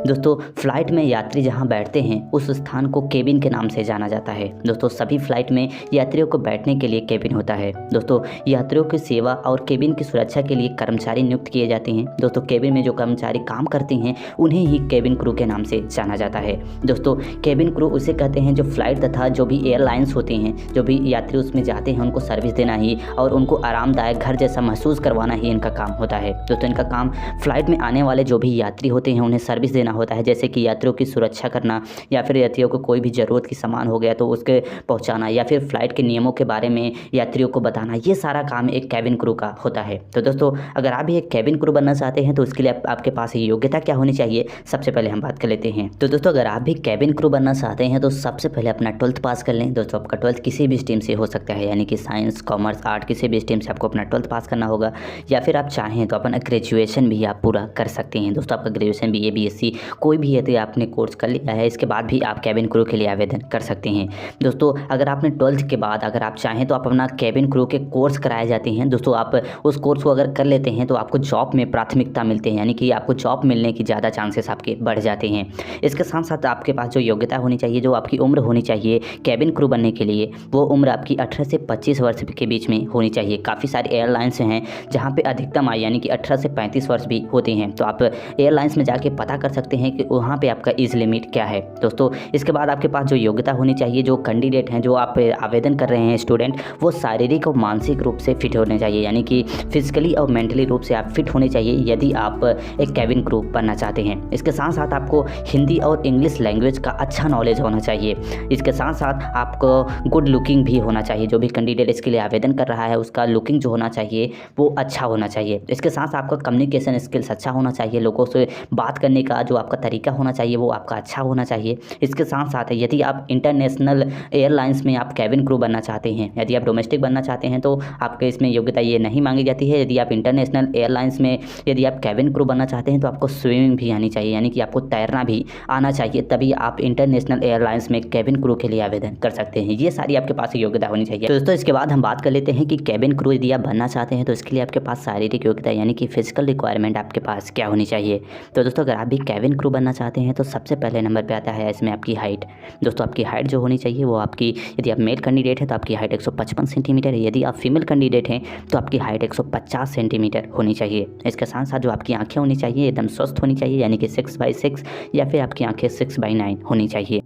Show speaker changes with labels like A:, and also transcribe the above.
A: दोस्तों फ़्लाइट में यात्री जहां बैठते हैं उस स्थान को केबिन के नाम से जाना जाता है। दोस्तों सभी फ़्लाइट में यात्रियों को बैठने के लिए केबिन होता है। दोस्तों यात्रियों की सेवा और केबिन की सुरक्षा के लिए कर्मचारी नियुक्त किए जाते हैं। दोस्तों केबिन में जो कर्मचारी काम करते हैं उन्हें ही केबिन क्रू के नाम से जाना जाता है। दोस्तों केबिन क्रू उसे कहते हैं जो फ़्लाइट तथा जो भी एयरलाइंस होते हैं, जो भी यात्री उसमें जाते हैं उनको सर्विस देना ही और उनको आरामदायक घर जैसा महसूस करवाना ही इनका काम होता है। दोस्तों इनका काम फ़्लाइट में आने वाले जो भी यात्री होते हैं उन्हें सर्विस देना होता है, जैसे कि यात्रियों की सुरक्षा करना या फिर यात्रियों को कोई भी ज़रूरत की सामान हो गया तो उसके पहुंचाना या फिर फ़्लाइट के नियमों के बारे में यात्रियों को बताना, ये सारा काम एक केबिन क्रू का होता है। तो दोस्तों अगर आप भी एक केबिन क्रू बनना चाहते हैं तो उसके लिए आपके पास योग्यता क्या होनी चाहिए, सबसे पहले हम बात कर लेते हैं। तो दोस्तों अगर आप भी केबिन क्रू बनना चाहते हैं तो सबसे पहले अपना 12th पास कर लें। दोस्तों आपका 12th किसी भी स्ट्रीम से हो सकता है, यानी कि साइंस, कॉमर्स, आर्ट, किसी भी स्ट्रीम से आपको अपना 12th पास करना होगा, या फिर आप चाहें तो अपना ग्रेजुएशन भी आप पूरा कर सकते हैं। दोस्तों आपका ग्रेजुएशन BA BSc कोई भी यदि आपने कोर्स कर लिया है, इसके बाद भी आप केबिन क्रू के लिए आवेदन कर सकते हैं। दोस्तों अगर आपने 12th के बाद अगर आप चाहें तो आप अपना केबिन क्रू के कोर्स कराए जाते हैं। दोस्तों आप उस कोर्स को अगर कर लेते हैं तो आपको जॉब में प्राथमिकता मिलते हैं, यानी कि आपको जॉब मिलने की ज़्यादा चांसेस आपके बढ़ जाते हैं। इसके साथ साथ आपके पास जो योग्यता होनी चाहिए, जो आपकी उम्र होनी चाहिए केबिन क्रू बनने के लिए, वो उम्र आपकी 18 से 25 वर्ष के बीच में होनी चाहिए। काफ़ी सारी एयरलाइंस हैं जहाँ पे अधिकतम आयु यानी कि 18 से 35 वर्ष भी होते हैं, तो आप एयरलाइंस में जाके पता कर सकते हैं कि वहाँ पे आपका एज लिमिट क्या है। दोस्तों इसके बाद आपके पास जो योग्यता होनी चाहिए, जो कैंडिडेट हैं, जो आप आवेदन कर रहे हैं स्टूडेंट, वो शारीरिक और मानसिक रूप से फिट होने चाहिए, यानी कि फिजिकली और मेंटली रूप से आप फिट होने चाहिए यदि आप एक केबिन क्रू बनना चाहते हैं। इसके साथ साथ आपको हिंदी और इंग्लिश लैंग्वेज का अच्छा नॉलेज होना चाहिए। इसके साथ साथ आपको गुड लुकिंग भी होना चाहिए। जो भी कैंडिडेट इसके लिए आवेदन कर रहा है उसका लुकिंग जो होना चाहिए वो अच्छा होना चाहिए। इसके साथ आपका कम्युनिकेशन स्किल्स अच्छा होना चाहिए, लोगों से बात करने का जो आपका तरीका होना चाहिए वो आपका अच्छा होना चाहिए। इसके साथ साथ यदि आप इंटरनेशनल एयरलाइंस में आप केबिन क्रू बनना चाहते हैं, यदि आप डोमेस्टिक बनना चाहते हैं तो आपके इसमें योग्यता ये नहीं मांगी जाती है। यदि आप इंटरनेशनल एयरलाइंस में यदि आप केबिन क्रू बनना चाहते हैं तो आपको स्विमिंग भी आनी चाहिए, यानी कि आपको तैरना भी आना चाहिए, तभी आप इंटरनेशनल एयरलाइंस में केबिन क्रू के लिए आवेदन कर सकते हैं। ये सारी आपके पास योग्यता होनी चाहिए। तो दोस्तों इसके बाद हम बात कर लेते हैं कि केबिन क्रू यदि आप बनना चाहते हैं तो इसके लिए आपके पास शारीरिक योग्यता यानी कि फिजिकल रिक्वायरमेंट आपके पास क्या होनी चाहिए। तो दोस्तों अगर आप भी केबिन क्रू बनना चाहते हैं तो सबसे पहले नंबर पे आता है इसमें आपकी हाइट। दोस्तों आपकी हाइट जो होनी चाहिए वो आपकी, यदि आप मेल कैंडिडेट है तो आपकी हाइट 155 सेंटीमीटर है, यदि आप फीमेल कैंडिडेट हैं तो आपकी हाइट 150 सेंटीमीटर होनी चाहिए। इसके साथ साथ जो आपकी आँखें होनी चाहिए एकदम स्वस्थ होनी चाहिए, यानी कि 6/6, या फिर आपकी आँखें 6/9 होनी चाहिए।